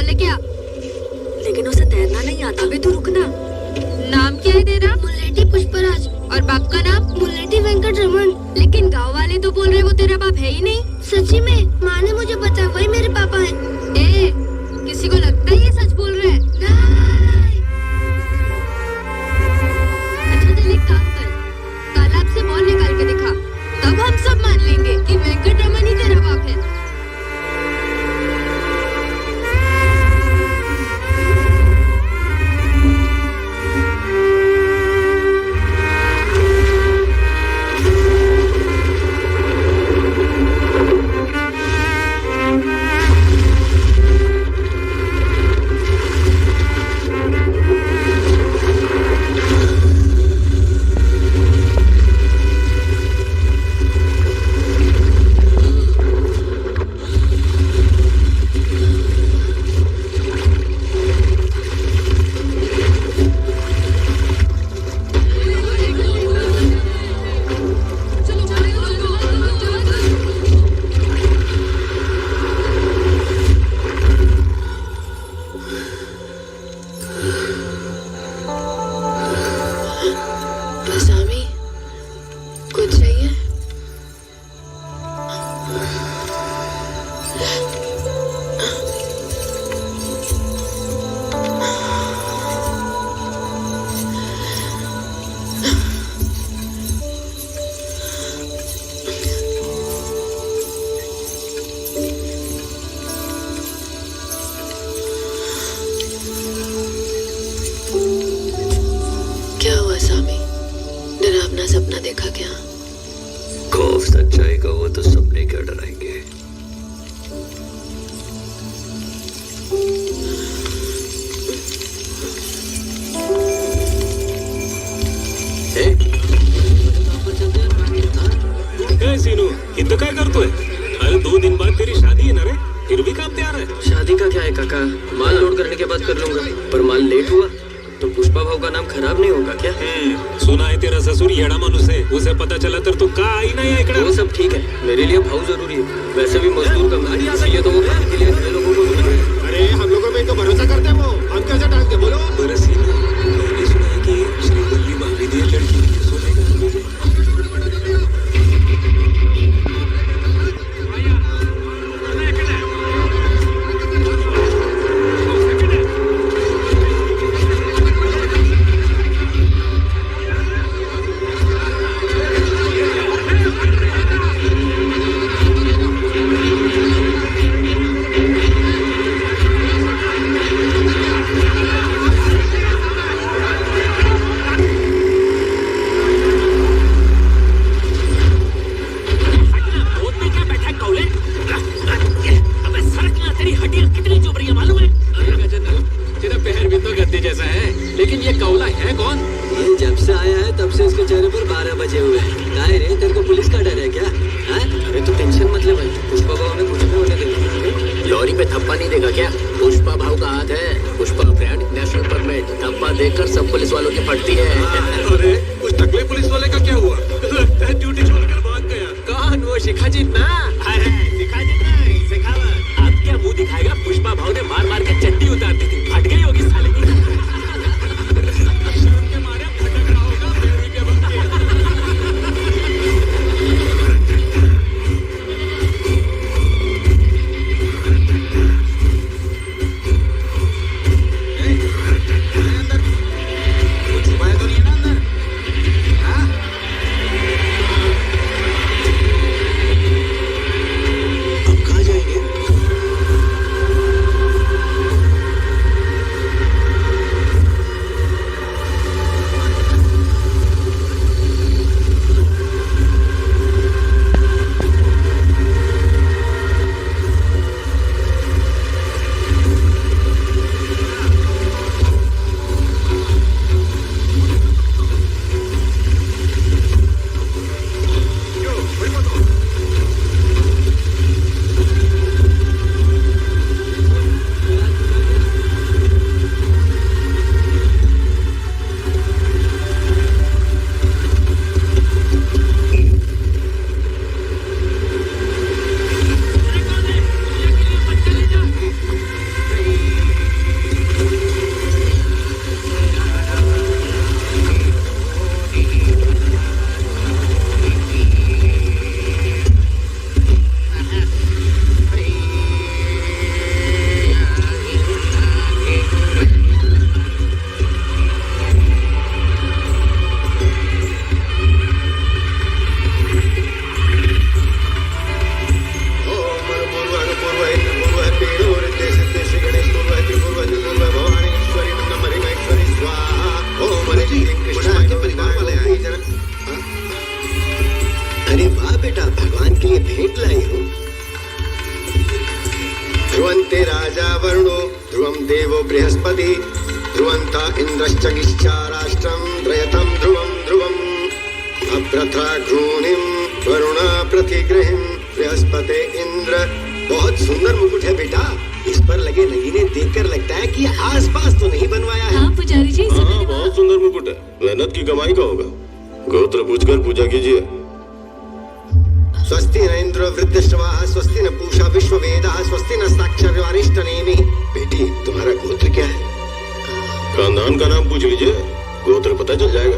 लेके आ। लेकिन उसे तैरना नहीं आता। अबे तू रुकना। नाम क्या है तेरा? मुल्लेटी पुष्पराज। और बाप का नाम? मुल्लेटी वेंकट रमन। लेकिन गांव वाले तो बोल रहे वो तेरा बाप है ही नहीं। सच्ची में माँ ने मुझे बताया वही मेरे पापा हैं। ए, किसी को लगता है ये सच बोल रहे हैं? अच्छा चल एक काम कर, तालाब से बॉल निकाल के दिखा, तब हम सब मान लेंगे कि वेंकट रमन ही तेरा बाप है। स्वामी, कुछ चाहिए? क्या हुआ स्वामी? डरावना सपना देखा क्या? खौफ सच्चाई का हो तो सपने क्या डराएंगे। सीनू इतना काय करतोय? अरे 2 दिन बाद तेरी शादी है ना रे, फिर भी काम तैयार है। शादी का क्या है काका, माल लोड करने के बाद कर लूंगा। पर माल लेट हुआ तो पुष्पा भाव का नाम खराब नहीं होगा क्या? सुना है तेरा ससुर येड़ा मानुस है, उसे पता चला तर तू का आई नहीं है इकडे। वो सब ठीक है, मेरे लिए भाव जरूरी है। वैसे भी मजदूर कम है, इसलिए तो वो खाने के लिए अपने लोगों को बुला रहे हैं। अरे हम लोगों पे तो भरोसा करते हैं वो, हम कैसे टाल के बोलो। पर सीनू, मैंने सुना है कि श्रीवल्ली भाभी दी लड़की सोने का मुझे। लेकिन ये कौला है कौन? ये जब से आया है तब से इसके चेहरे पर 12 बजे हुए हैं। काहे रे, तेरे को पुलिस का डर है क्या? अरे तो टेंशन मत ले भाई, पुष्पा भाव ने कुछ नहीं होने देगा। लॉरी पे थप्पा नहीं देगा क्या? पुष्पा भाव का हाथ है, पुष्पा ब्रांड नेशनल परमिट। थप्पा देकर सब पुलिस वालों की फटती है। अरे उस टकले पुलिस वाले का क्या हुआ? लगता है ड्यूटी छोड़कर भाग गया। कौन? वो शिखाजीत ना? अरे शिखाजीत नहीं, शेखावत। अब क्या मुंह दिखाएगा? पुष्पा भाव ने मार मार के चड्डी उतार दी थी, फट गई होगी साले की। राजा वरुणो ध्रुवं देवो बृहस्पति ध्रुवन्ता इंद्रश्च गिश्चा राष्ट्रं त्रयतं ध्रुवं ध्रुवम् अभ्रथा घ्रूणिं वरुणा प्रतिगृहिं बृहस्पते इंद्र। बहुत सुंदर मुकुट है बेटा, इस पर लगे नगीने देखकर लगता है कि आसपास तो नहीं बनवाया है। हाँ पुजारी जी, हाँ, बहुत सुंदर मुकुट है, मेहनत की कमाई का होगा। गोत्र पूछकर पूजा कीजिए। स्वस्ति न इंद्र वृद्धश्रवाः स्वस्ति न पूषा विश्ववेदाः स्वस्ति न साक्षरवारिष्ठनेमि। बेटी तुम्हारा गोत्र क्या है? खानदान का नाम पूछ लीजिए, गोत्र पता चल जाएगा।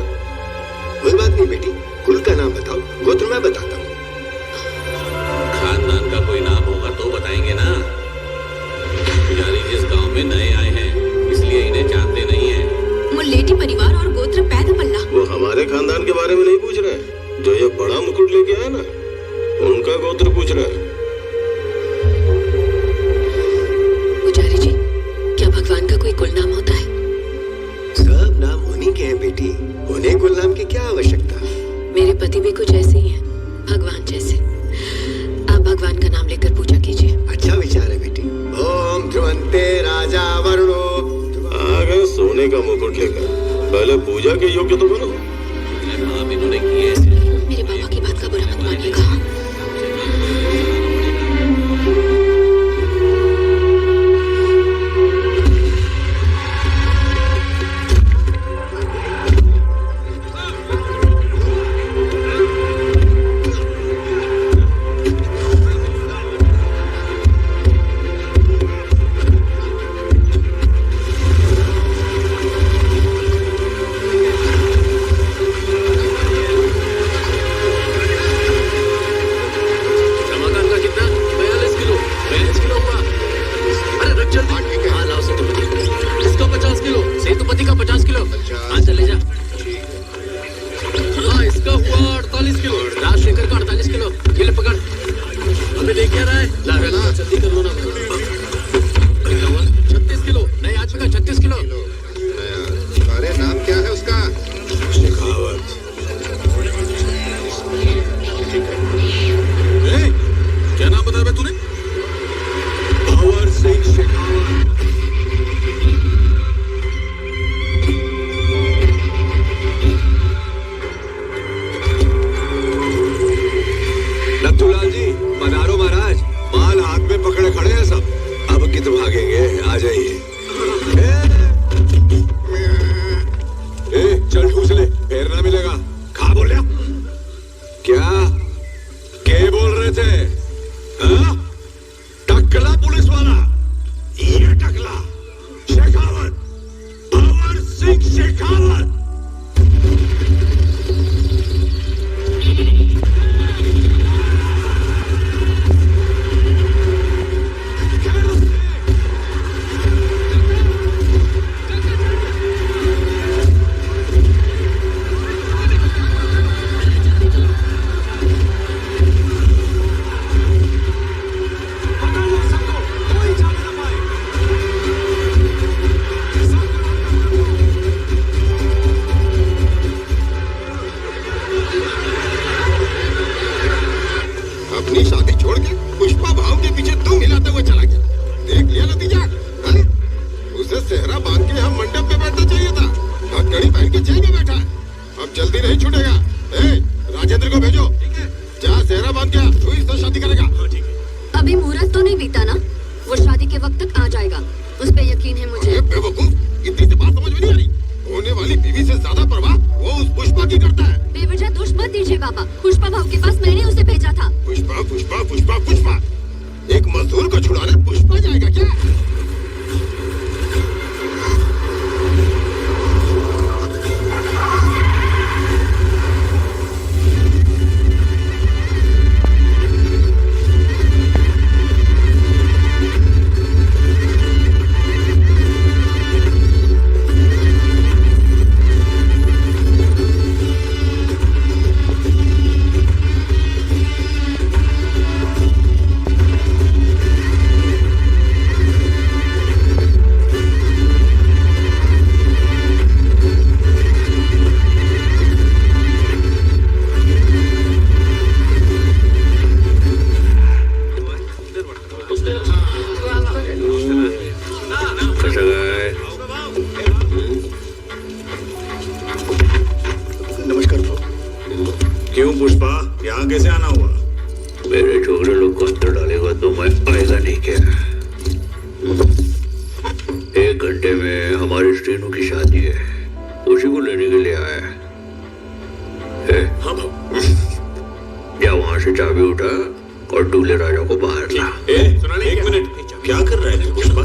कोई बात नहीं बेटी, कुल का नाम बताओ, गोत्र मैं बताता हूँ। खानदान का कोई नाम होगा तो बताएंगे ना। पुजारी जिस गांव में नए आए हैं इसलिए इन्हें जानते नहीं है। मुल्लेटी परिवार और गोत्र पैदा पल्ला। वो हमारे खानदान के बारे में नहीं पूछ रहे हैं, जो ये बड़ा मुकुट लेके आया ना उनका गोत्र पूछ रहे हैं। पुजारी जी, क्या भगवान का कोई कुल नाम होता है? सब नाम उन्हीं के हैं बेटी, उन्हें कुल नाम की क्या आवश्यकता? मेरे पति भी कुछ ऐसे ही हैं, भगवान जैसे। आप भगवान का नाम लेकर पूजा कीजिए। अच्छा विचार है बेटी। ओम ध्रुवंते राजा वरुणो। आ गए सोने का मुकुट लेकर, पहले पूजा के योग्य तो बनो। काम इन्होंने किए ऐसे। मेरे बाबा की बात का बुरा मत मानिएगा। पुष्पा, यहाँ कैसे आना हुआ? मेरे छोकरे लोग को अंदर डालेगा तो मैं आएगा नहीं क्या? 1 घंटे में हमारी स्ट्रीनू की शादी है, उसी को लेने के लिए आया है। हाँ भाऊ। या वहां से चाबी उठा और दूल्हे राजा को बाहर ला। एक मिनट, क्या कर रहा है पुष्पा?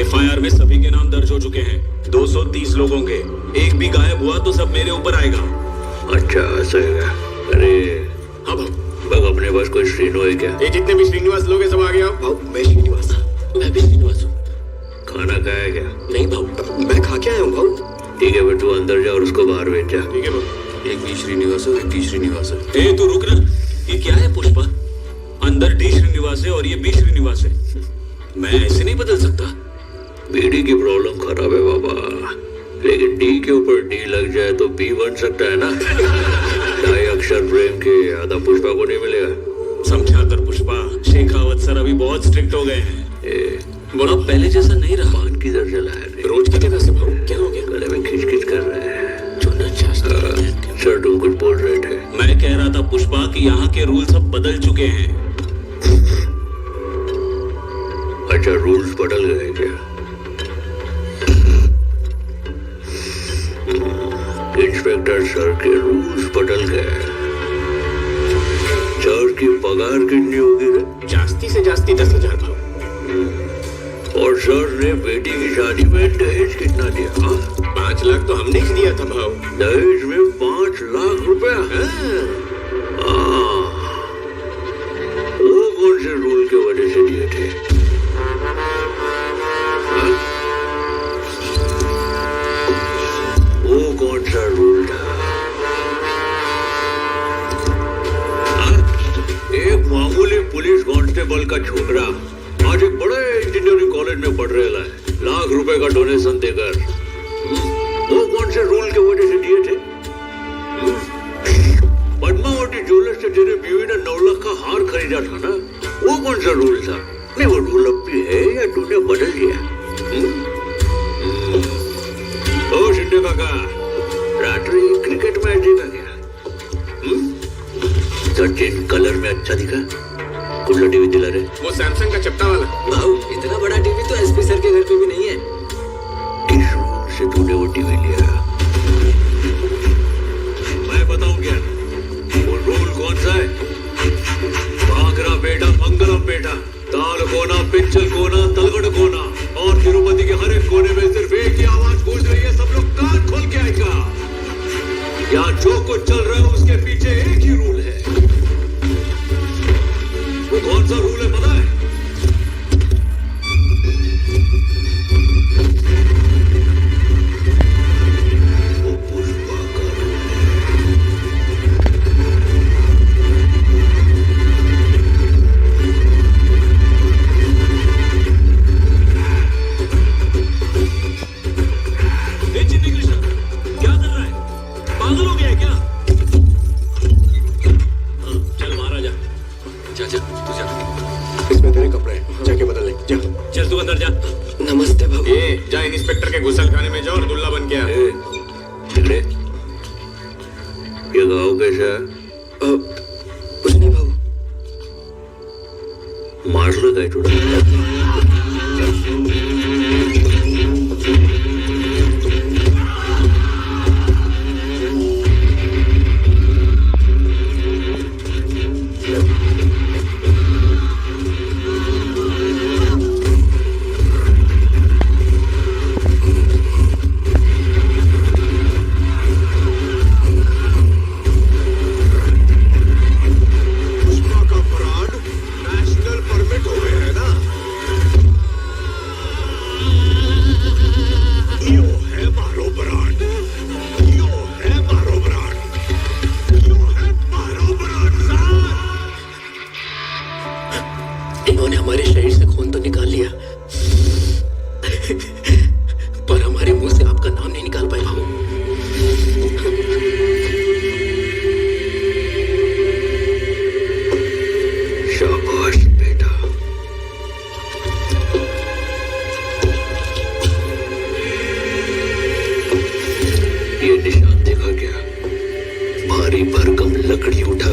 FIR में सभी के नाम दर्ज हो चुके हैं, 230 लोगों के। एक भी गायब हुआ तो सब मेरे ऊपर आएगा। अच्छा ऐसा है? अरे हाँ भाऊ। बग अपने पास कोई स्ट्रीनू है क्या? ये जितने भी श्रीनिवास लोग हैं सब आ गया। भाऊ मैं श्रीनिवास, मैं भी श्रीनिवास हूँ। खाना खाया क्या? नहीं भाऊ, मैं खा के आया हूँ भाऊ। ठीक है बेटू, अंदर जा और उसको बाहर भेज जा। ठीक है भाऊ। एक बी श्रीनिवास है, एक टी श्रीनिवास है। ए तू रुक ना, ये क्या है पुष्पा? अंदर डी श्रीनिवास है और ये बी श्रीनिवास है। मैं ऐसे नहीं बदल सकता। बीडी की प्रॉब्लम खराब है बाबा, लेकिन डी के ऊपर डी लग जाए तो बी बन सकता है ना। 2 अक्षर प्रेम के आधा पुष्पा को नहीं मिलेगा। समझा कर पुष्पा, शेखावत सर अभी बहुत स्ट्रिक्ट हो गए हैं। बोलो, पहले जैसा नहीं रहा। पान की दर चला है रोज की तरह से भाऊ। क्या हो गया? गले में खिच कर रहे हैं। सर तुम कुछ बोल रहे थे? मैं कह रहा था पुष्पा कि यहाँ के रूल सब बदल चुके हैं। अच्छा, रूल्स बदल गए क्या? इंस्पेक्टर सर के रूल्स बदल गए। सर की पगार कितनी होगी रे? जास्ती से जास्ती 10,000 भाऊ। और सर ने बेटी की शादी में दहेज कितना दिया? 5 लाख तो हमने ही दिया था भाऊ। दहेज में 5 लाख रुपया? वो कौन से रूल के वजह से दिए थे? वो कौन सा रूल था? एक मामूली पुलिस कांस्टेबल का छोकरा आज एक बड़े इंजीनियरिंग कॉलेज में पढ़ रहा है, लाख रुपए का डोनेशन देकर। वो कौन से रूल के वजह से दिए थे? पद्मावती ज्वेलर्स से तेरे बीवी ने 9 लाख का हार खरीदा था ना, वो कौन सा रूल था? नहीं, वो रूल अब भी है या तूने बदल दिया? ओ शिंदे काका, रात्रि क्रिकेट मैच देखा क्या? सचिन कलर में अच्छा दिखा? कुल्ला टीवी दिला रहे? वो सैमसंग का चपटा वाला। भाऊ, इतना बड़ा टीवी तो एसपी सर के घर पे भी नहीं है। किस रूल से तूने वो टीवी लिया? मैं बताऊं क्या? वो रूल कौन सा है? भागरा बेटा मंगलम बेटा, ताल कोना पिंचल कोना तलगढ़ कोना, और तिरुपति के हर एक कोने में सिर्फ एक ही आवाज गूंज रही है, सब लोग कान खोल के आएगा। यहाँ जो कुछ चल रहा है उसके पीछे एक ही रूल है। वो कौन सा रूल है पता है? वो पुष्पा का चिन्नी कृष्णा, क्या कर रहा है? पागल हो गया है क्या? चल महाराजा, चाचा तू जा। इसमें तेरे कपड़े हैं, जाके बदल ले जा। चल तू अंदर जा। नमस्ते भाऊ। जा इंस्पेक्टर के गुसल खाने में जा और दुल्ला बन के आ। निकले। ये गाँव कैसा है? कुछ नहीं भाऊ। मारलं काय थोडं? इन्होंने हमारे शरीर से खून तो निकाल लिया, पर हमारे मुंह से आपका नाम नहीं निकाल पाए भाऊ। शाबाश बेटा। ये निशान देखा क्या? भारी भरकम लकड़ी उठा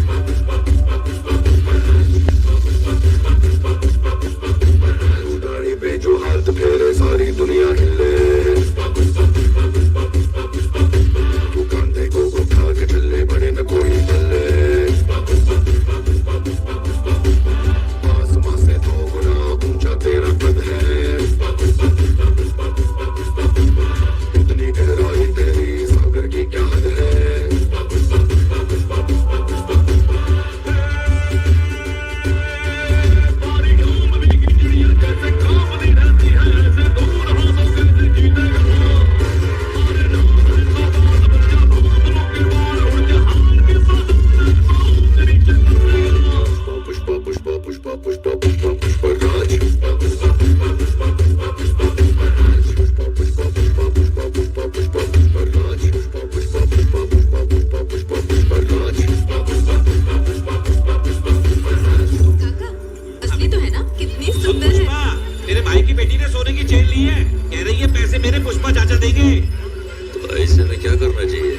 करना चाहिए।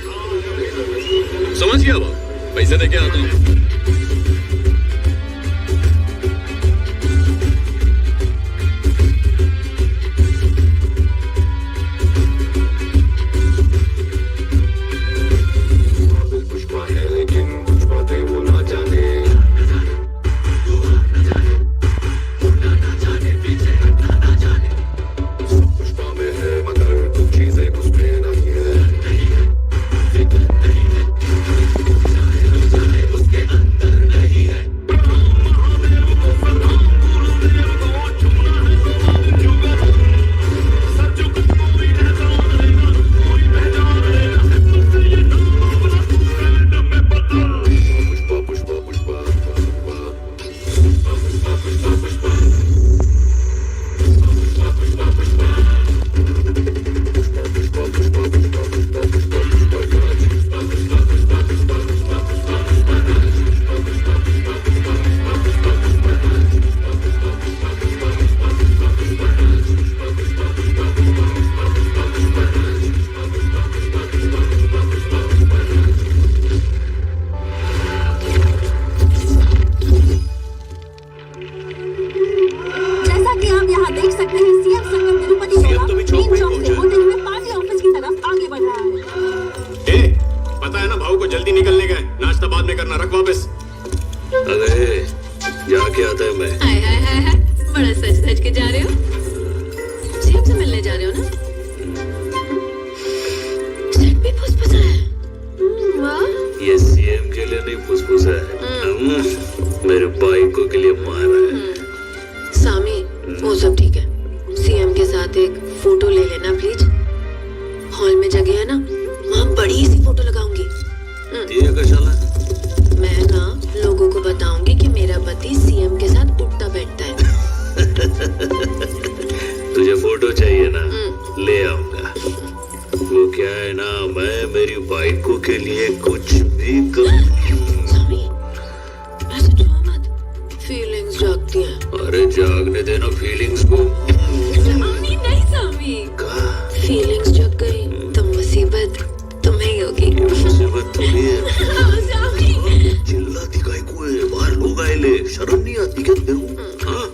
समझ गया बाबू, पैसे देके आता हूँ। पुष्पा है लेकिन कुछ बातें वो ना जाने, पुष्पा में है मगर कुछ चीजें उसमें नहीं है। जैसा कि आप यहाँ देख सकते हैं, सीएम संगम तिरुपति मेन चौक से होते हुए पार्टी ऑफिस की तरफ आगे बढ़ रहा है। पता है ना भाऊ को जल्दी निकलने का है, नाश्ता बाद में करना, रख वापस। अरे जाके आता है मैं। हाय हाय हाय हाय, बड़ा सच धज के जा रहे हो। सीएम से मिलने जा रहे हो ना? शर्ट भी फुसफुसा है। वाह। ये सीएम के लिए नहीं फुसफुसा है, मेरे बाइकों के लिए मारा है। सामी, वो सब ठीक है। सीएम के साथ एक फोटो ले लेना प्लीज। हॉल में जगह है ना, वहाँ बड़ी सी फोटो लगाऊंगी। ये कशाला? मैं ना लोगों को बताऊंगी कि मेरा पति सीएम के साथ उठता बैठता है। तुझे फोटो चाहिए ना, ले आऊंगा। वो क्या है ना, मैं मेरी बाइकों के लिए कुछ भी सामी, ऐसे छुओ मत, फीलिंग्स जागती हैं। अरे जागने देना फीलिंग्स को। सामी नहीं सामी, फीलिंग्स जग गई तो मुसीबत तुम्हें ही होगी। मुसीबत तुम्हें है। सामी, चिल्लाती काय को है? बाहर लोग आए ले, शर्म नहीं आती क्या तेरे को? हाँ?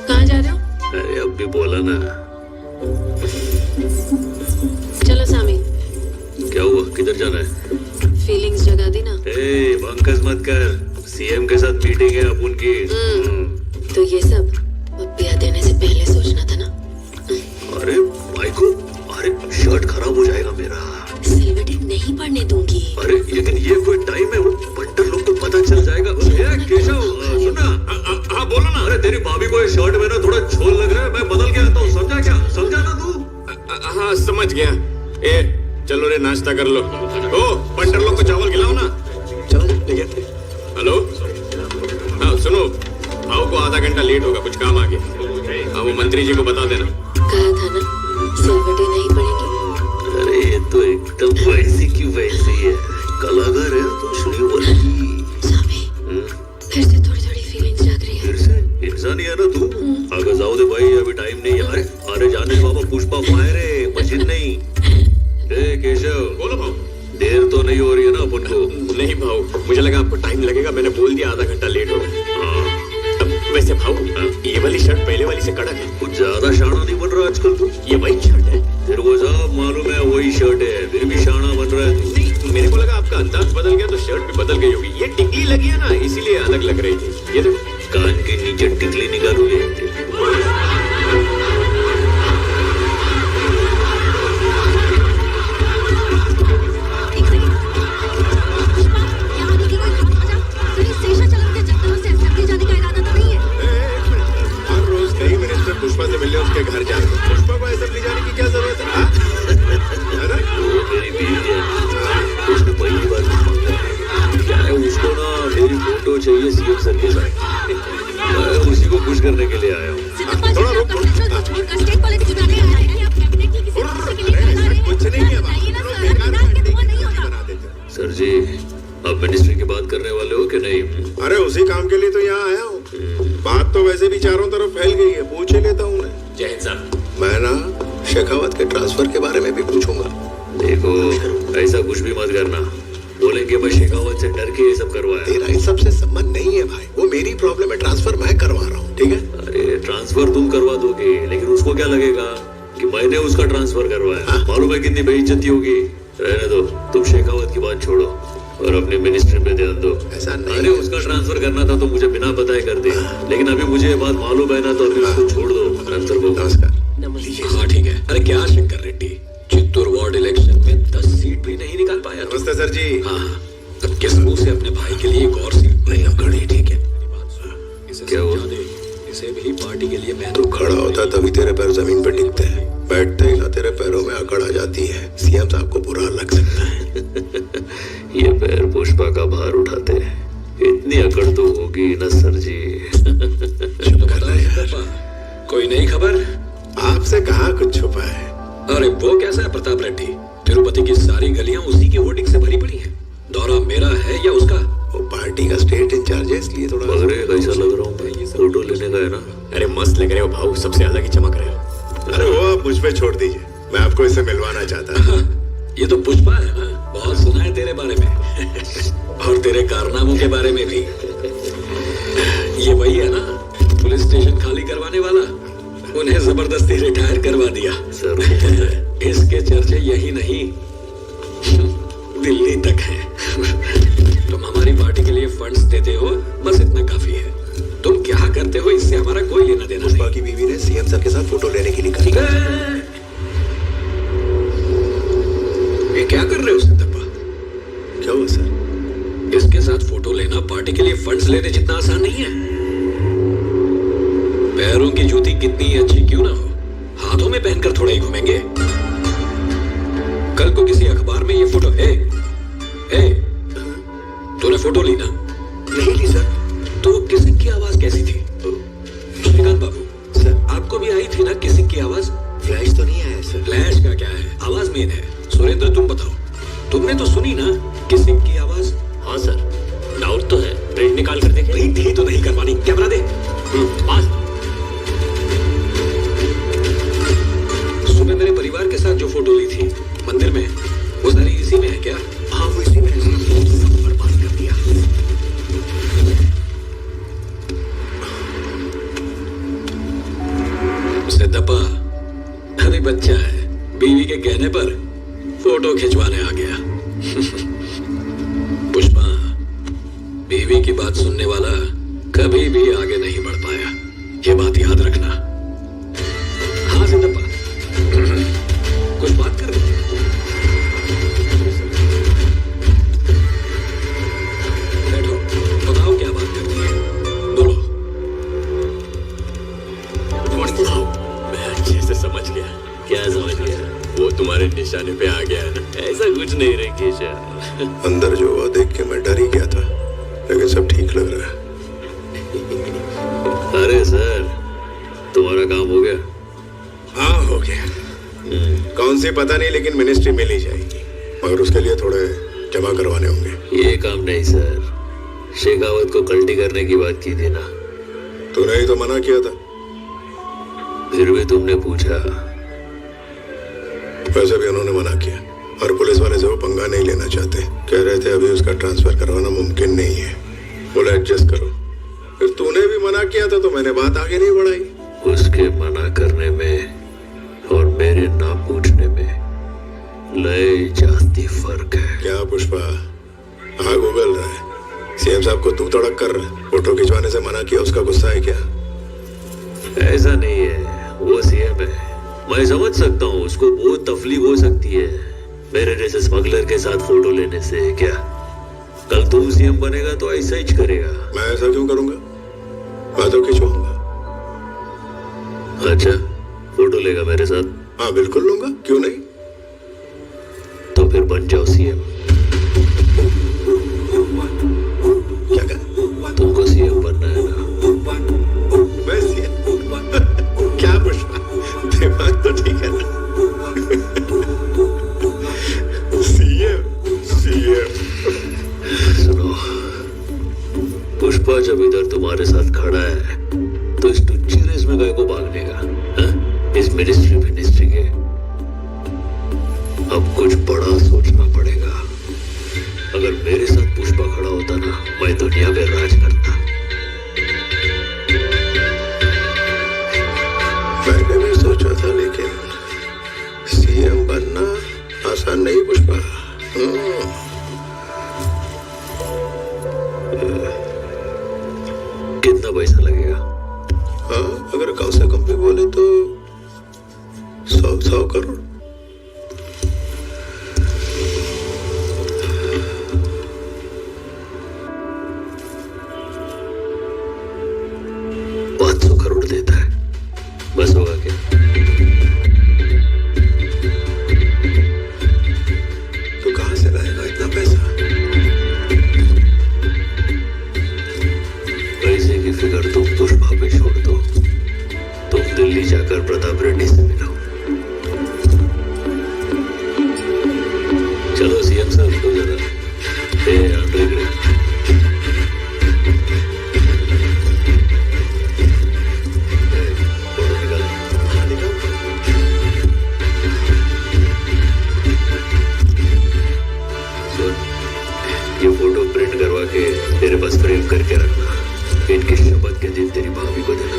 कहाँ जा रहे हो? अरे अब भी बोला ना। चलो सामी। क्या हुआ, किधर जाना है? फीलिंग्स जगा दी ना। ए, बंकस मत कर, सीएम के साथ मीटिंग है अब उनकी। तो ये सब ब्याह देने से पहले सोचना था ना। अरे माइको, अरे शर्ट खराब हो जाएगा मेरा। सिल्वर नहीं पड़ने दूंगी। अरे लेकिन ये कोई टाइम है, वो पंटर लोग को पता चल जाएगा। केशव सुनना। हाँ बोलो ना। अरे तेरी भाभी को ये शर्ट में ना थोड़ा झोल लग रहा है, मैं बदल के आता हूँ, समझा क्या? समझा ना तू? हाँ समझ गया। चलो रे नाश्ता कर लो। ओ पंटर लोग को चावल खिलाओ ना। चलो ले गए। हेलो, हाँ सुनो, भाव को आधा घंटा लेट होगा, कुछ काम आ गया। हाँ वो मंत्री जी को बता देना। कहा था ना सिल्वर नहीं पड़ेगी। अरे ये तो एकदम वैसी की वैसी है, कलाकार है तो श्रीवल्ली। सामी, फिर से थोड़ी थोड़ी फीलिंग्स जाग रही है। फिर से इंसान ही है ना तू। आगे जाओ दे भाई, अभी टाइम नहीं है। अरे जाने दे बाबा, पुष्पा फायर है, मशीन नहीं। केशव बोलो भाव। देर तो नहीं हो रही है ना अपन को? नहीं भाव, मुझे लगा आपको टाइम लगेगा, मैंने बोल दिया आधा घंटा लेट होगा। वैसे भाव, ये वाली शर्ट पहले वाली से कड़क है। कुछ ज्यादा शाना नहीं बन रहा आजकल तू। ये वही शर्ट है। तेरे को सब मालूम है वही शर्ट है, फिर भी शाना बन रहा है तू। मेरे को लगा आपका अंदाज बदल गया तो शर्ट भी बदल गई होगी। ये टिकली लगी है ना, इसीलिए अलग लग रही थी। ये देखो, कान के नीचे टिकली निकालोगे। पुष्पा से मिलने उसके घर जाए। पुष्पा को असेंबली जाने की क्या जरूरत है? वो मेरी बीवी है, उसने पहली बार क्या है, उसको ना मेरी फोटो चाहिए सीएम सर के साथ। मैं उसी को खुश करने के लिए आया हूँ। थोड़ा रुक। कुछ नहीं है, सर जी अब मिनिस्ट्री की बात करने वाले हो कि नहीं? अरे उसी काम के लिए तो यहाँ आया हूँ। बात तो वैसे भी चारों तरफ फैल गई है, पूछ ही लेता हूँ मैं। जय हिंद साहब। मैं ना शेखावत के ट्रांसफर के बारे में भी पूछूंगा। देखो ऐसा कुछ भी मत करना, बोलेंगे मैं शेखावत से डर के ये सब करवाया। तेरा इस सब से संबंध नहीं है भाई, वो मेरी प्रॉब्लम है, ट्रांसफर मैं करवा रहा हूँ, ठीक है? अरे ट्रांसफर तुम करवा दोगे, लेकिन उसको क्या लगेगा कि मैंने उसका ट्रांसफर करवाया? मालूम है कितनी बेइज्जती होगी। रहने दो, तुम शेखावत की बात छोड़ो और अपनी मिनिस्ट्री पे ध्यान दो। ऐसा नहीं। अरे उसका ट्रांसफर करना था तो मुझे बिना बताए कर दे, लेकिन अभी मुझे ये बात मालूम है ना, तो अभी उसको छोड़ दो। नंतर को नमस्कार। हाँ ठीक है। अरे क्या शंकर रेड्डी, चित्तूर वार्ड इलेक्शन में 10 सीट भी नहीं निकाल पाया। नमस्ते सर जी। हाँ, अब किस मुंह से अपने भाई के लिए एक और सीट? नहीं अब खड़ी, ठीक है? क्या हुआ? इसे भी पार्टी के लिए मैं तू खड़ा होता तभी तेरे पैर जमीन पे टिकते हैं, बैठते ही ना तेरे पैरों में अकड़ आ जाती है। सीएम साहब को बुरा लग सकता है। ये पैर पुष्पा का भार उठाते हैं, इतनी अकड़ तो होगी ना सर जी। चलो करना है। कोई नई खबर? आपसे कहाँ कुछ छुपा है? अरे वो कैसा है प्रताप रेड्डी, तिरुपति की सारी गलियां उसी के होर्डिंग से भरी पड़ी हैं। दौरा मेरा है या उसका? वो पार्टी का स्टेट इंचार्ज है, इसलिए थोड़ा अरे कैसा लग रहा हूँ भाई, फोटो लेने का है ना? अरे मस्त लग रहे हो भाऊ, सबसे अलग ही चमक रहे हो। अरे वो आप मुझ पे छोड़ दीजिए, मैं आपको इससे मिलवाना चाहता हूँ। ये तो पुष्पा है ना, बहुत सुना है तेरे बारे में और तेरे कारनामों के बारे में भी। ये वही है ना पुलिस स्टेशन खाली करवाने वाला, उन्हें जबरदस्ती रिटायर करवा दिया। सर इसके चर्चे यही नहीं दिल्ली तक है। तुम हमारी पार्टी के लिए फंड्स देते हो, बस इतना काफी है। तुम क्या करते हो इससे हमारा कोई लेना देना नहीं। पुष्पा की बीवी ने सीएम सर के साथ फोटो लेने के लिए कहा। ये क्या कर रहे हो सिद्धप्पा? क्या हुआ सर? इसके साथ फोटो लेना पार्टी के लिए फंड्स लेने जितना आसान नहीं है। पैरों की जूती कितनी अच्छी क्यों ना हो, हाथों में पहनकर थोड़ा ही घूमेंगे। कल को किसी अखबार में ये फोटो है, तूने फोटो ली ना? नहीं ली सर। तो किसिंग की आवाज कैसी थी? श्रीकांत बाबू सर आपको भी आई थी ना किसिंग की आवाज? फ्लैश तो नहीं आया सर। फ्लैश का क्या है, आवाज मेन है। सुरेंद्र तुम बताओ, तुमने तो सुनी ना किसिंग की आवाज? हाँ सर, डाउट तो है, प्रिंट निकाल कर देखें। प्रिंट ही तो नहीं करवानी, कैमरा दे। पास। सुबह मेरे परिवार के साथ जो फोटो ली थी मंदिर में, वो सारी इसी में है क्या? हाँ वो इसी में है। सब बर्बाद कर दिया। सिद्धप्पा अभी बच्चा है, बीवी के कहने पर फोटो खिंचवाने आ गया। पुष्पा, बीवी की बात सुनने वाला कभी भी आगे नहीं बढ़ पाया, ये बात याद रखना। हाँ सिद्धप्पा, कुछ बात कर रहे थे? बैठो, बताओ क्या बात करनी है, बोलो। मैं अच्छे से समझ गया। क्या समझ गया? वो तुम्हारे निशाने पे आ गया है ना? ऐसा कुछ नहीं रे केशा। अंदर जो हुआ देख के मैं डर ही गया था, लेकिन सब ठीक लग रहा है। अरे सर, तुम्हारा काम हो गया? हाँ हो गया। कौन सी पता नहीं, लेकिन मिनिस्ट्री मिल ही जाएगी, मगर उसके लिए थोड़े जमा करवाने होंगे। ये काम नहीं सर, शेखावत को कल्टी करने की बात की थी ना? तूने ही तो मना किया था। फिर भी तुमने पूछा। वैसे भी उन्होंने मना किया, और पुलिस वाले से वो पंगा नहीं लेना चाहते। कह रहे थे अभी उसका ट्रांसफर करवाना मुमकिन नहीं है, बोला एडजस्ट करो। फिर तूने भी मना किया था तो मैंने बात आगे नहीं बढ़ाई। उसके मना करने में और मेरे ना पूछने में लय जास्ती फर्क है। क्या पुष्पा आग उगल रहा है? सीएम साहब को तू तड़क कर रहा है, फोटो खिंचवाने से मना किया, उसका गुस्सा है क्या? ऐसा नहीं है, वो सीएम है, मैं समझ सकता हूँ, उसको बहुत तकलीफ हो सकती है मेरे जैसे स्मगलर के साथ फोटो लेने से। क्या कल तू सीएम बनेगा तो ऐसा ही करेगा? मैं ऐसा क्यों करूंगा, मैं तो खिंचवाऊंगा। अच्छा, फोटो लेगा मेरे साथ? हाँ बिल्कुल लूंगा, क्यों नहीं। तो फिर बन जाओ सीएम। क्या कहा? तुमको सीएम बनना है ना? मैं सीएम? क्या पुष्पा, दिमाग तो ठीक है ना? सीएम सीएम पुष्पा जब इधर तुम्हारे साथ खड़ा है तो इस टुच्ची रेस में गए को भागने का, हाँ? इस मिनिस्ट्री के अब कुछ बड़ा सोचना पड़ेगा। अगर मेरे साथ पुष्पा खड़ा होता ना, मैं दुनिया में राज करता। मैंने भी सोचा था, लेकिन सीएम बनना आसान नहीं पुष्पा। कितना पैसा लगेगा? हाँ, अगर कम से कम भी बोले तो 100 करोड़। देता है, बस होगा क्या? तो कहां से लाएगा इतना पैसा? पैसे की फिक्र तुम पुष्पा पे छोड़ दो। तुम दिल्ली जाकर प्रताप रेड्डी से मिलो। चलो सीएम साहब को जरा तेरे पास फ्रेम करके रखना। इनके शपथ के दिन तेरी भाभी को देना।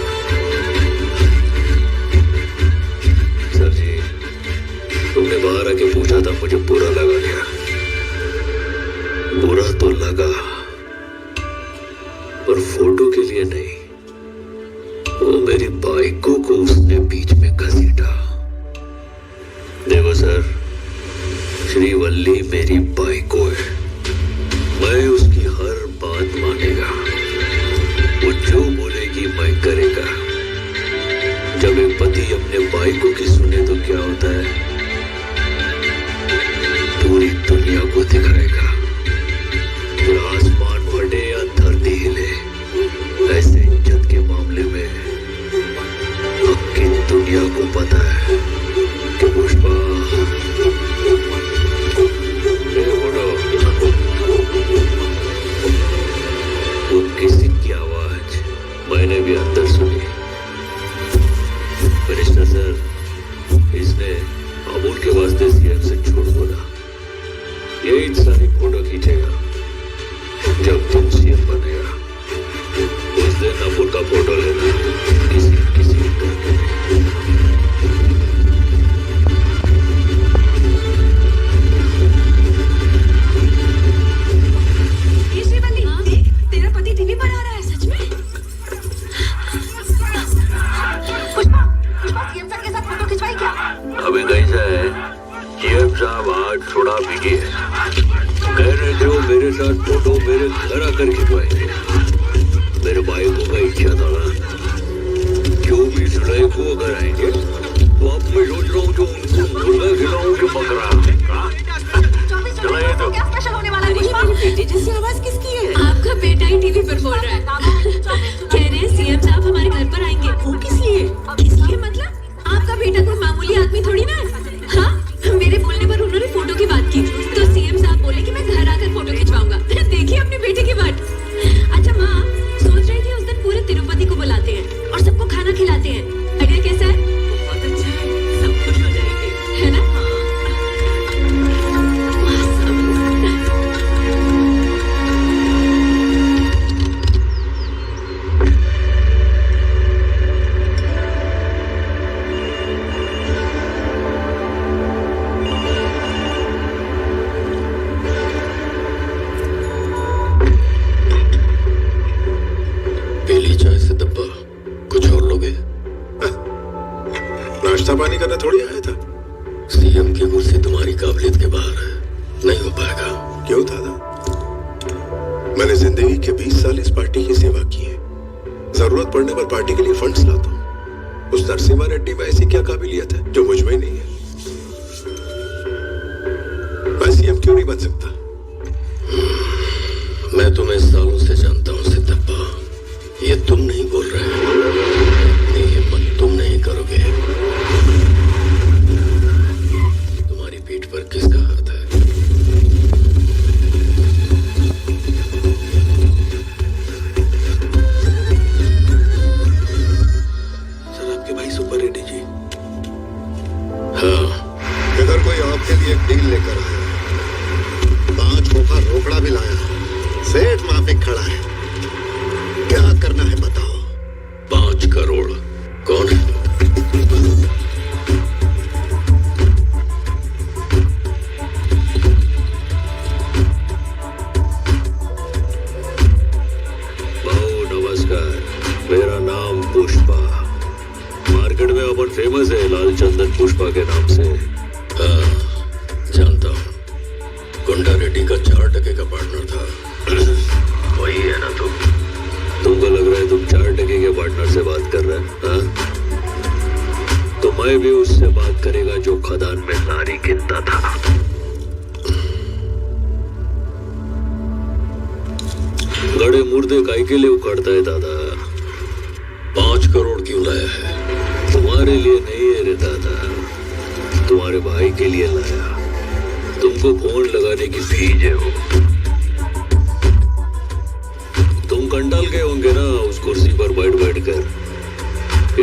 सर जी, तुमने बाहर आके पूछा था, मुझे बुरा लगा क्या? बुरा तो लगा, पर फोटो के लिए नहीं। वो मेरी बाइकों को उसने बीच में घसीटा। देखो सर, श्रीवल्ली मेरी बाइको है, मैं उसकी हर बात मानेगा। वो जो बोलेगी मैं करेगा। जब एक पति अपने बाइकों की सुने तो क्या होता है? पूरी दुनिया को दिखाएगा। फिर आसमान फटे या धरती हिले, ऐसे इज्जत के मामले में हकीम दुनिया को पता है कि पुष्पा वो किसी की आवाज मैंने भी अंदर सुनी। मिनिस्टर सर, इसने अमूल के वास्ते सीएम से झूठ बोला। यही सारी फोटो खींचेगा जब तुम सीएम बनेगा। उस दिन अमूल का फोटो लेना किसी करके। टीवी पर आ रहा है, सच में? पुष्पा सीएम सर के साथ फोटो खिंचवाई क्या? अभी कैसा है, सीएम साहब आज थोड़ा बिजी है। कह रहे थे वो मेरे साथ फोटो मेरे घर आकर खिंचवाएंगे। मेरे भाई को मैं इच्छा था ना, 24 जुलाई को अगर आएंगे तो अब मैं सोच रहा हूँ जो उनको मुर्गा खिलाऊं कि बकरा। क्या स्पेशल होने वाला है? मेरे बेटे जैसी आवाज किसकी है? आपका बेटा ही टीवी पर बोल रहा है। कह रहे हैं सीएम साहब हमारे घर पर आएंगे। वो किस लिए? मतलब आपका बेटा कोई मामूली आदमी थोड़ी ना है। हाँ, मेरे बोलने पर उन्होंने फोटो की बात की तो सीएम साहब बोले कि मैं घर आकर फोटो खिंचवाऊंगा। देखिए अपने बेटे की बात। अच्छा माँ, सोच रही थी उस दिन पूरे तिरुपति को बुलाते हैं और सबको खाना खिलाते हैं। आइडिया कैसा है? बहुत अच्छा है, सब खुश हो जाएंगे, है ना? नाश्ता पानी करने थोड़ी आया था। सीएम की कुर्सी तुम्हारी काबिलियत के बाहर है, नहीं हो पाएगा। क्यों दादा? मैंने जिंदगी के 20 साल इस पार्टी की सेवा की है। जरूरत पड़ने पर पार्टी के लिए फंड्स लाता हूँ। उस नरसिम्हा रेड्डी में ऐसी क्या काबिलियत है जो मुझ में नहीं है? मैं सीएम क्यों नहीं बन सकता? मैं तुम्हें सालों से जानता हूँ सिद्धप्पा, ये तुम नहीं बोल रहे हो। इतनी हिम्मत तुम नहीं करोगे। तुम्हारी पीठ पर किसका हाथ है? फेमस है लाल चंदन पुष्पा के नाम से। हाँ, जानता हूँ। गुंडा रेड्डी का 4% का पार्टनर था। वही है ना तुम? तुमको लग रहा है तुम 4% के पार्टनर से बात कर रहे हैं? हाँ? तो मैं भी उससे बात करेगा जो खदान में नारी गिनता था। गड़े मुर्दे काई के लिए उखाड़ता है दादा? 5 करोड़ क्यों लाया है? तुम्हारे लिए नहीं है रे दादा, तुम्हारे भाई के लिए लाया। तुमको फोन लगाने की फीस है वो। तुम कंटाल गए होंगे ना उस कुर्सी पर बैठ कर,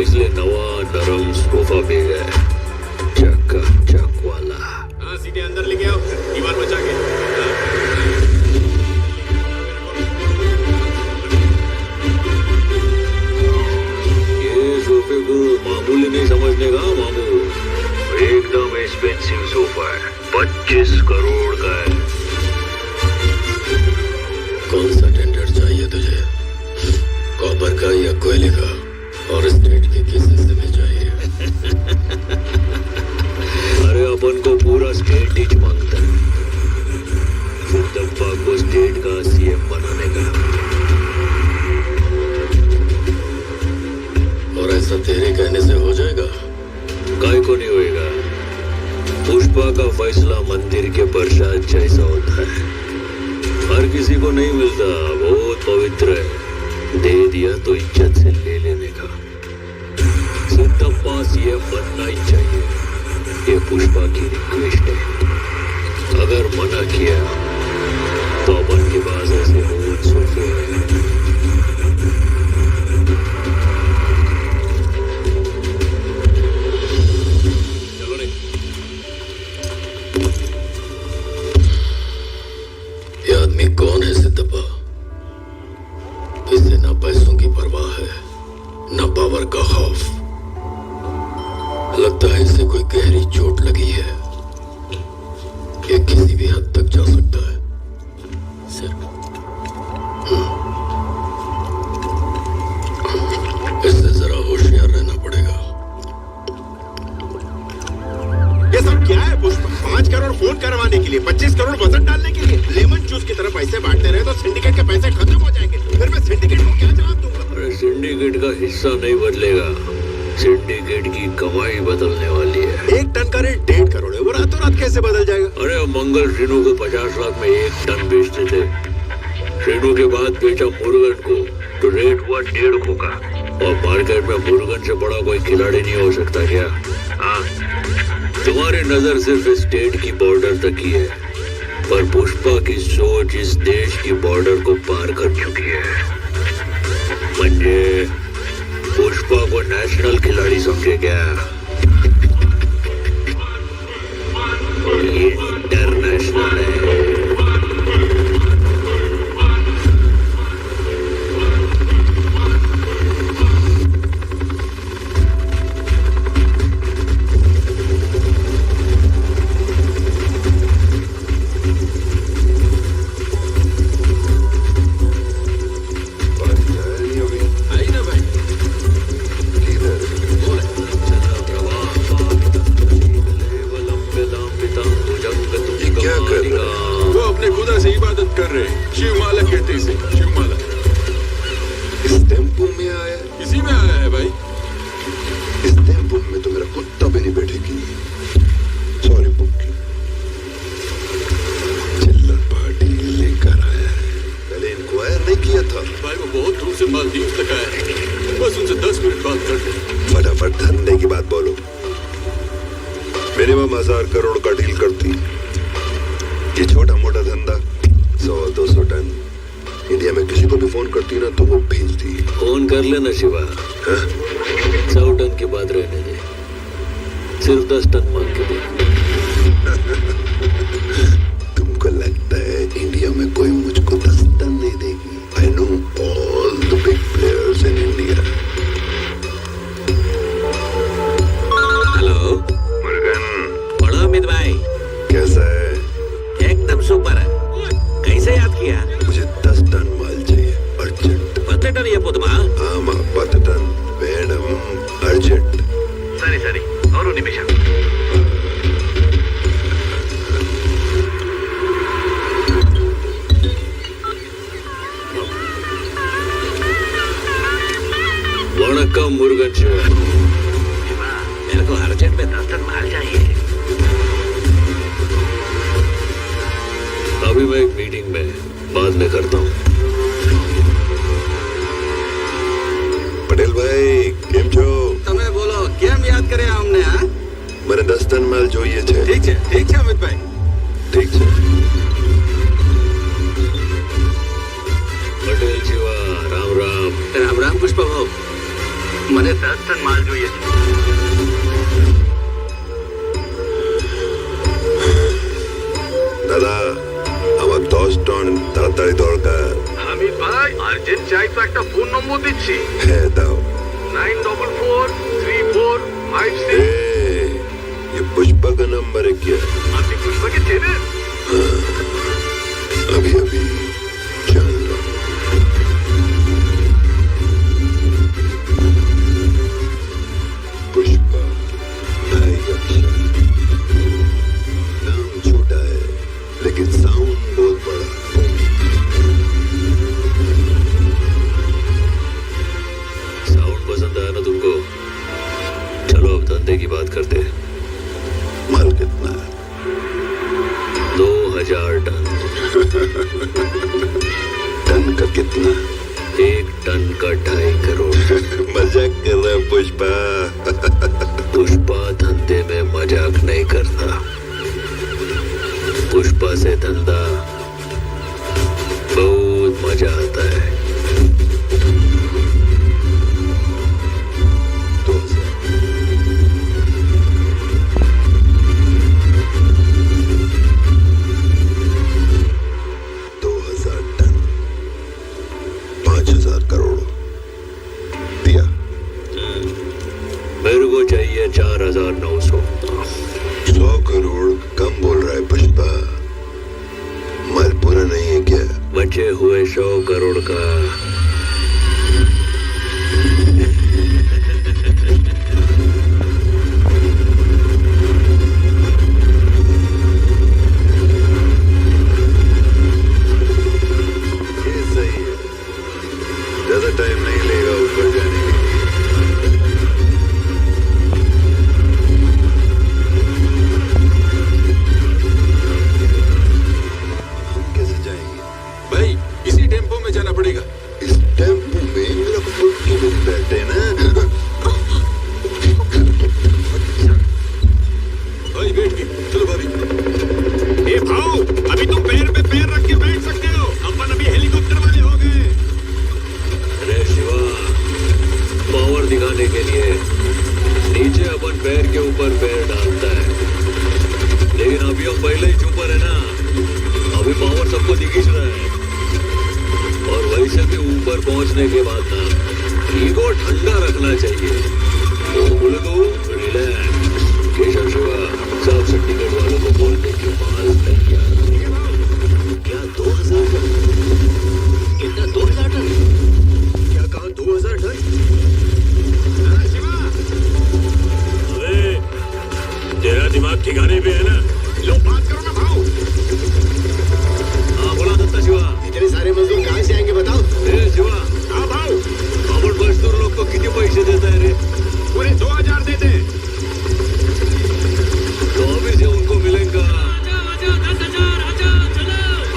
इसलिए नवा नरम सोफा भेजा है, चक वाला। हाँ, सीधे अंदर लेके आओ, दीवार बचा के। ये सोफे को मामूली नहीं समझने का मामू, एकदम एक्सपेंसिव सोफा है, 25 करोड़ का है। कौन सा टेंडर चाहिए तुझे? कॉपर का या कोयले का? और स्टेट के किस हिस्से में चाहिए? अरे अपन को पूरा स्टेट ही मांगता है, सिद्धप्पा को स्टेट का सीएम बनाने का। और ऐसा तेरे कहने से हो जाएगा? काय को नहीं होएगा? पुष्पा का फैसला मंदिर के प्रसाद जैसा होता है, हर किसी को नहीं मिलता, बहुत पवित्र है। दे दिया तो इज्जत से ले लेने का। सिद्धप्पा सीएम बनना ही चाहिए, ये पुष्पा की रिक्वेस्ट है। अगर मना किया तो अपन के पास ऐसे बहुत सोफे हैं। चलो रे। ये आदमी कौन है सिद्धप्पा? इसे ना पैसों की परवाह है, ना पावर का खौफ। लगता है इसे कोई गहरी चोट लगी है। ये किसी भी हद तक जा सकता है। सर, इससे जरा होशियार रहना पड़ेगा। ये सब क्या है पुष्पा? 5 करोड़ फोन करवाने के लिए, 25 करोड़ वजन डालने के लिए, लेमन जूस की तरह पैसे बांटते रहे तो सिंडिकेट के पैसे खत्म हो जाएंगे। फिर मैं सिंडिकेट को क्या जवाब दूंगा? अरे सिंडिकेट का हिस्सा नहीं बदलेगा, सिंडिकेट की कमाई बदलने वाली है। 1 टन का रेट 1.5 करोड़ है, वो रातों रात कैसे बदल जाएगा? अरे मंगल श्रीनु को 50 लाख में 1 टन बेचते थे, श्रीनु के बाद बेचा मुर्गन को तो रेट हुआ 1.5 का। और मार्केट में मुर्गन से बड़ा कोई खिलाड़ी नहीं हो सकता क्या? हाँ, तुम्हारी नजर सिर्फ स्टेट की बॉर्डर तक ही है, पर पुष्पा की सोच इस देश की बॉर्डर को पार कर चुकी है। म्हणजे पुष्पा को नेशनल खिलाड़ी समझे क्या? ये इंटरनेशनल है। कर रहे हैं। शिवमाला कहते इसे, शिवमाला। इस टेम्पो में आया? इसी में आया है भाई। इस टेम्पो में तो मेरा कुत्ता भी नहीं बैठेगी। सॉरी पुक्की। चिल्लर पार्टी लेकर आया है, पहले इंक्वायर नहीं किया था। भाई वो बहुत दूर से मालदीव तक आया है, बस उनसे 10 मिनट बात कर ले। फटाफट धंधे की बात बोलो। मिनिमम 1000 करोड़ का डील करती। ये छोटा मोटा धंधा 100-200 टन इंडिया में किसी को भी फोन करती ना तो वो भेजती। फोन कर लेना शिवा। 100 टन की बात रहने दे, सिर्फ 10 टन मांग के दे। तुमको लगता है इंडिया में कोई मुझको 10 टन नहीं देगी? I know all the big players in India. Hello Murugan, बड़ा अमित भाई, कैसा है? एकदम सुपर है। कैसे याद किया? मुझे 10 टन माल चाहिए, अर्जेंट। 10 टन ये पुतमा? आमा 10 टन, मैडम अर्जेंट। सरी निमिष वणक्कम मुरुगन शिवा। मेरे को अर्जेंट में 10 टन माल चाहिए। अभी मैं एक मीटिंग में, बाद में करता हूँ। पटेल भाई केम छो? તમે બોલો કેમ યાદ કર્યા અમને? હા, મને 10 ટન માલ જોઈએ છે. ઠીક છે અમિતભાઈ. ઠીક છે. पटेल शिवा, राम राम। રામ રામ પુષ્પા ભાઉ. મને 10 ટન માલ જોઈએ છે। দাদা আমার 10 টন তাড়াতাড়ি দরকার। হামিদ ভাই আর্জেন্ট চাই তো একটা ফোন নম্বর দিচ্ছি। হ্যাঁ দাও। 944345 ये पुष्पा का नंबर है क्या? আপনি পুষ্পাকে চেনেন? अभी अभी चल लो। पुष्पा भाई अक्षर, नाम छोटा है लेकिन साउंड बहुत बड़ा। साउंड पसंद आया ना तुमको? चलो अब धंधे की बात करते हैं। माल कितना है? 2000 टन। टन का कितना? 1 टन का 2.5 करोड़। मजाक कर रहा है पुष्पा। पुष्पा धंधे में मजाक नहीं करता। पुष्पा से धंधा बहुत मजा आता है। 2000 टन 5000 करोड़ दिया। मेरे को चाहिए 4900। 100 करोड़ कम बोल रहा है पुष्पा। माल पूरा नहीं है क्या? बचे हुए 100 करोड़ का ये सही है, ज्यादा टाइम नहीं लेगा ऊपर जाने के लिए। हम कैसे जाएंगे? भाई इसी टेम्पो में जाना पड़ेगा। इस टेम्पो में मेरा खुद की भी बैठे ना। भाई बैठ गई, चलो भाभी। ए भाऊ, अभी तुम पैर पे पैर रख के बैठ सकते हो। अपन अभी हेलीकॉप्टर वाले हो गए। अरे शिवा, पावर दिखाने के लिए नीचे अपन पैर के ऊपर पैर डालता है, लेकिन अभी हम पहले ही ऊपर है ना। अभी पावर सबको दिख ही रहा है। और वैसे भी ऊपर पहुंचने के बाद ना ईगो ठंडा रखना चाहिए। तो बोले तो रिलैक्स। केशव शिवा, सब सिंडिकेट वालों को बोलने की माल तैयार। क्या 2000 टन? कितना 2000 टन? क्या कहा 2000 टन? अरे तेरा दिमाग ठिकाने पे है ना? लो बात करो ना भाऊ। हाँ बोला दत्ता शिवा। इतने सारे मजदूर कहाँ से आएंगे बताओ? ए शिवा, हाँ भाऊ, आपण मजदूर लोग को किती पैसे देता है रे? पूरे 2000 दे दे। तो अभी से उनको मिलेगा।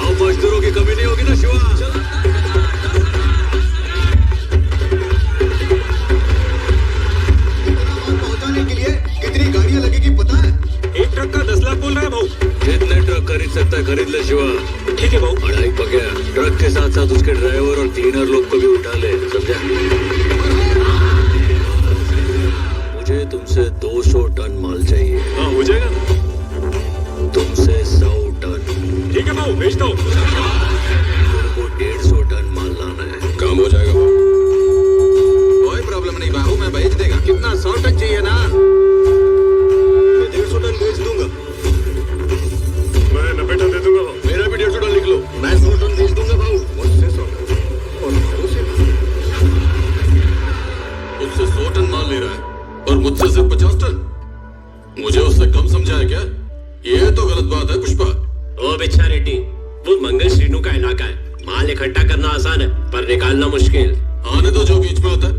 अब मजदूरों की कमी नहीं होगी ना शिवा? पहुंचाने के लिए कितनी गाड़ियां लगेगी पता है? एक ट्रक का 10 लाख बोल रहा है भाऊ। जितने ट्रक खरीद सकता है खरीद ले शिवा। ठीक है भाऊ। अढ़ाई पकड़, ट्रक के साथ साथ उसके ड्राइवर और क्लीनर लोग को भी उठा ले, समझा? मुझे तुमसे 200 टन माल चाहिए। हाँ हो जाएगा ना। तुमसे 100 टन। ठीक है भाऊ, भेजता हूँ। मेरे को 150 टन माल लाना है। काम हो जाएगा भाऊ। कोई प्रॉब्लम नहीं भाऊ, मैं भेज देगा। कितना 100 टन चाहिए ना? मैं 150 टन भेज दूंगा। मैं 90 टन दे दूंगा भाऊ। मेरा भी 150 टन लिख लो। मैं 100 टन भेज दूंगा भाऊ। मुझसे 100 टन और उससे 100 टन माल ले रहा है और मुझसे सिर्फ 50 टन। मुझे उससे कम समझा है क्या? ये तो गलत बात है पुष्पा। ओ बिच्छा रेड्डी, वो मंगल श्रीनु का इलाका है। माल इकट्ठा करना आसान है पर निकालना मुश्किल। आने तो जो बीच में होता है,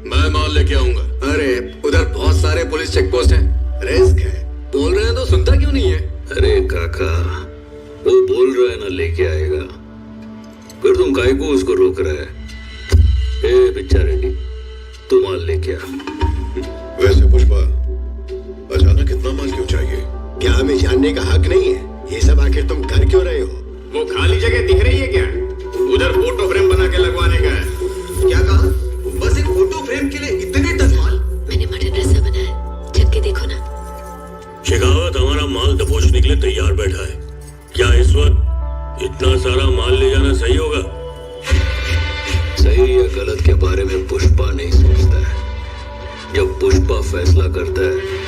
मैं माल लेके आऊंगा। अरे उधर बहुत सारे पुलिस चेक पोस्ट हैं, रिस्क है। बोल रहे हैं तो सुनता क्यों नहीं है? अरे काका, वो बोल रहा है ना लेके आएगा, फिर तुम काहे को उसको रोक रहा है? ए बिच्छा रेड्डी, तू माल लेके आ। वैसे पुष्पा, अचानक इतना माल क्यों चाहिए? क्या हमें जानने का हक नहीं है? ये सब आखिर तुम कर क्यों रहे हो? वो खाली जगह दिख रही है क्या? उधर फोटो फ्रेम बना के लगवाने का है। क्या कहा? बस एक फोटो फ्रेम के लिए इतने टन माल? मैंने मटन रस्सा बनाया, चख के देखो ना। शेखावत, हमारा माल दबोचने के लिए तैयार बैठा है। क्या इस वक्त इतना सारा माल ले जाना सही होगा? सही या गलत के बारे में पुष्पा नहीं सोचता है। जब पुष्पा फैसला करता है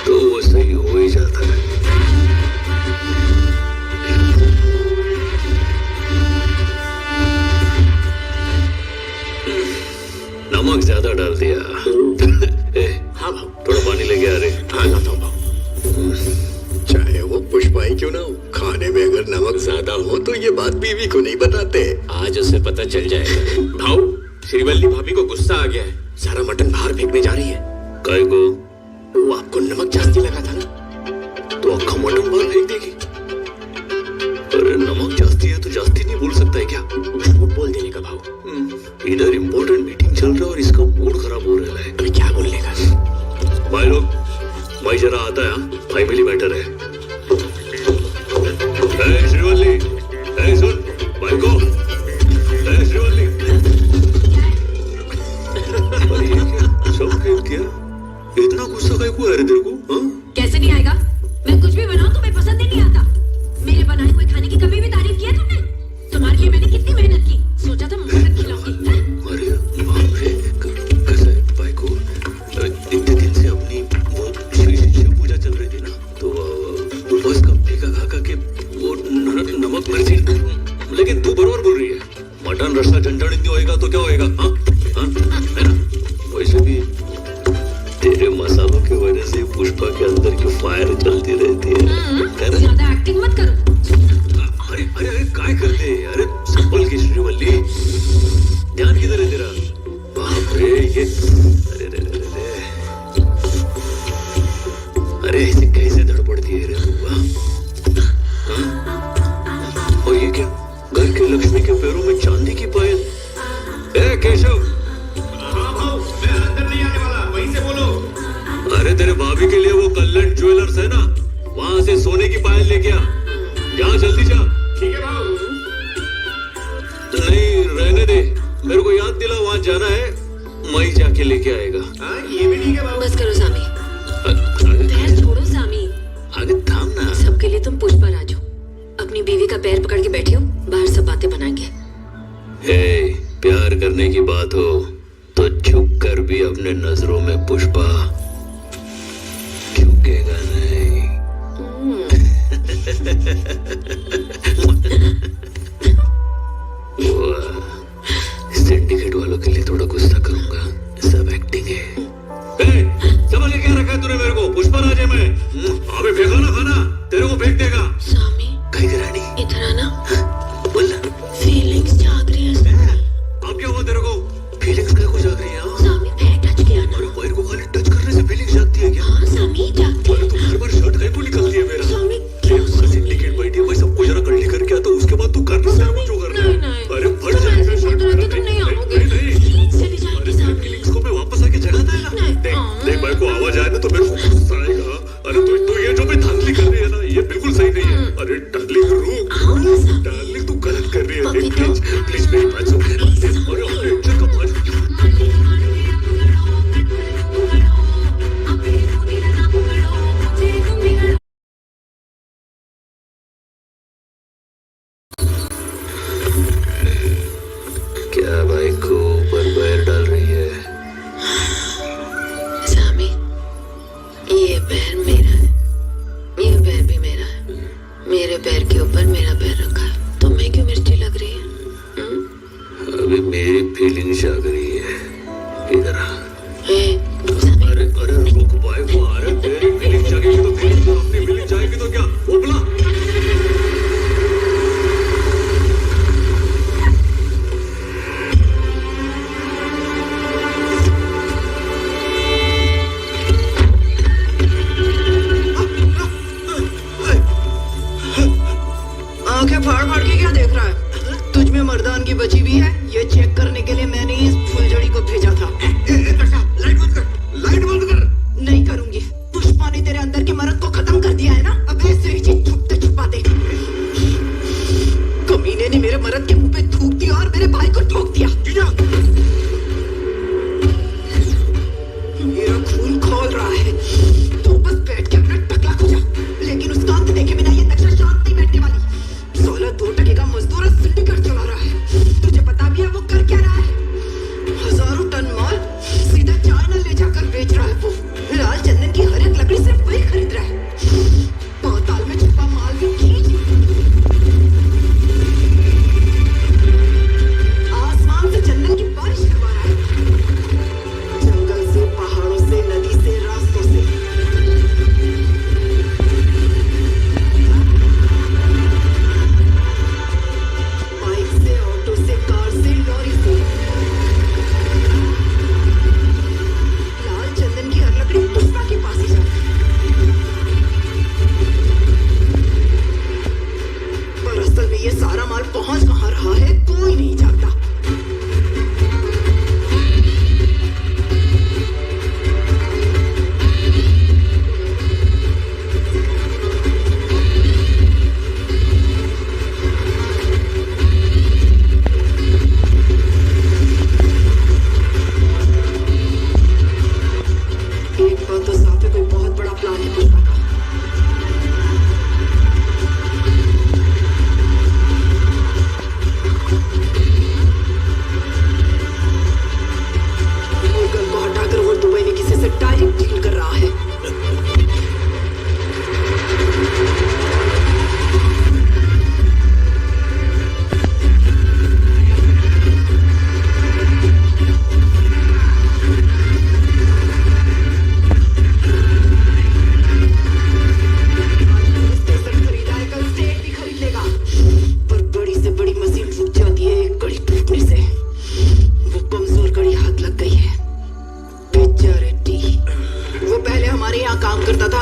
तो वो सही हो ही जाता है। नमक ज्यादा डाल दिया। हाँ भाऊ, थोड़ा पानी लेके आ रहे। हाँ लाता हूँ भाऊ। चाहे वो पुष्पा ही क्यों ना हो, खाने में अगर नमक ज्यादा हो तो ये बात बीवी को नहीं बताते। आज उससे पता चल जाएगा। भाऊ, श्रीवल्ली भाभी को गुस्सा आ गया है, सारा मटन बाहर फेंकने जा रही है। काय को? वो आपको नमक जास्ती लगा था ना, तो अक्खा मटन बाहर फेंक देगी? अरे नमक जास्ती है तो जास्ती नहीं बोल सकता है क्या? झूठ बोल देने का भाऊ। इधर इम्पोर्टेंट मीटिंग चल रहा है और इसका मूड खराब हो रहा है। अभी क्या बोलने का? भाई लोग, भाई जरा आता है, फैमिली मैटर है। ए श्रीवल्ली, ए सुन, भाई को, ए श्रीवल्ली। अरे ये क्या? सब फेंक दिया? इतना गुस्सा काहे को है रे तेरे को? हाँ? कैसे नहीं आएगा? मैं कुछ भी बनाऊं तुम्हें पसंद ही नहीं आता। मेरे बनाए हुए खाने की कभी भी तारीफ की है तुमने? तुम्हारे लिए मैंने कितनी मेहनत की, सोचा था मटन खिलाऊंगी। अरे बाप रे, कैसा है भाई को? इतने दिन से अपनी वो शिव पूजा चल रही थी ना, तो बस कभी का के वो नमक मिर्ची, लेकिन तू बरोबर बोल रही है। मटन रस्सा झंझट नहीं होएगा तो क्या होएगा? हाँ हाँ, है ना? वैसे भी तेरे मसालों की वजह से पुष्पा के अंदर की फायर चलती रहती है। ज्यादा एक्टिंग मत करो। अरे अरे अरे काय करते? अरे संभल के श्रीवल्ली, ध्यान किधर है तेरा? बाप रे ये, अरे रे रे रे, अरे ऐसे कैसे धड़पड़ती है रे तू? और ये क्या? घर के लक्ष्मी के पैरों में चांदी की पायल? ए केशव, मैं अंदर नहीं आने वाला, वहीं से बोलो। अरे तेरे भाभी के लिए वो कल्याण ज्वेलर्स है ना, वहां से सोने की पायल लेके आ। जा जल्दी जा। ठीक है भाऊ। नहीं रहने दे, मेरे को याद दिला, वहां जाना है, मैं जाके लेके आएगा। हाँ ये भी ठीक है भाऊ। बस करो सामी, आगे पैर छोड़ो सामी। आगे थाम ना। सबके लिए तुम पुष्पा राजू, अपनी बीवी का पैर पकड़ के बैठी हो, बाहर सब बातें बनाएंगे। हे, प्यार करने की बात हो तो झुक कर भी अपने नजरों में पुष्पा झुकेगा नहीं। सिंडिकेट वालों के लिए थोड़ा गुस्सा करूंगा, सब एक्टिंग है। समझ के क्या रखा है तूने मेरे को? पुष्पा राजे में अबे फेंका ना खाना, तेरे को फेंक देगा। सामी, कहीं रानी इधर आना। बोल ना। फीलिंग्स जाग रही है। अब क्या हुआ तेरे को? फीलिंग्स क्या को जाग रही है? सामी पैर टच किया ना। अरे पैर को खाली टच करने से फीलिंग्स जागती है क्या? हाँ सामी जागती है। अरे तू हर बार शर्ट काहे को निकलती है मेरा? सामी सिंडिकेट बैठी है भाई, सबको जरा कल्ली करके आता, उसके बाद तू करना तेरे को जो करना है। अरे फट तुम जाएगा ऐसे शर्ट बोल रहे मेरा। हो, तुम नहीं आओगे। नहीं चली जाएगी सामी। फीलिंग्स को मैं वापस आके जगाता है ना। देख भाई को आवाज आए ना तो मेरे को गुस्सा आएगा। अरे तू ये जो भी धांधली कर रही है ना, ये बिल्कुल सही नहीं है। अरे डार्लिंग रुक, डार्लिंग तू गलत कर रही है। प्लीज प्लीज मेरी बात सुन। अरे इज्जत का बात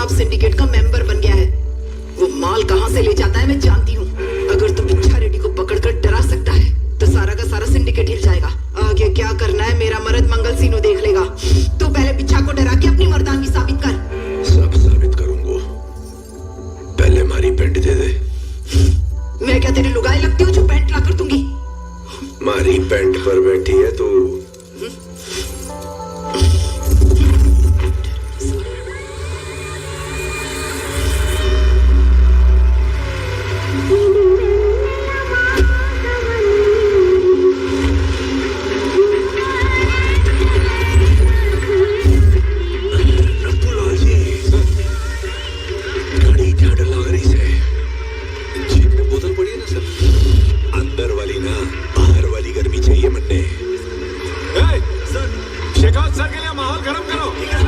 शराब सिंडिकेट का मेंबर बन गया है। वो माल कहाँ से ले जाता है मैं जानती हूँ। अगर तू बिच्छा रेड्डी को पकड़कर डरा सकता है तो सारा का सारा सिंडिकेट हिल जाएगा। आगे क्या करना है मेरा मर्द मंगल सिन्हू देख लेगा। तू पहले बिच्छा को डरा के अपनी मर्दानगी साबित कर। सब साबित करूंगा। पहले हमारी पेंट दे दे। मैं क्या तेरी लुगाई लगती हूँ जो पेंट ला कर दूंगी? हमारी पेंट पर बैठी है तू। शेखावत सर के लिए माहौल गर्म करो।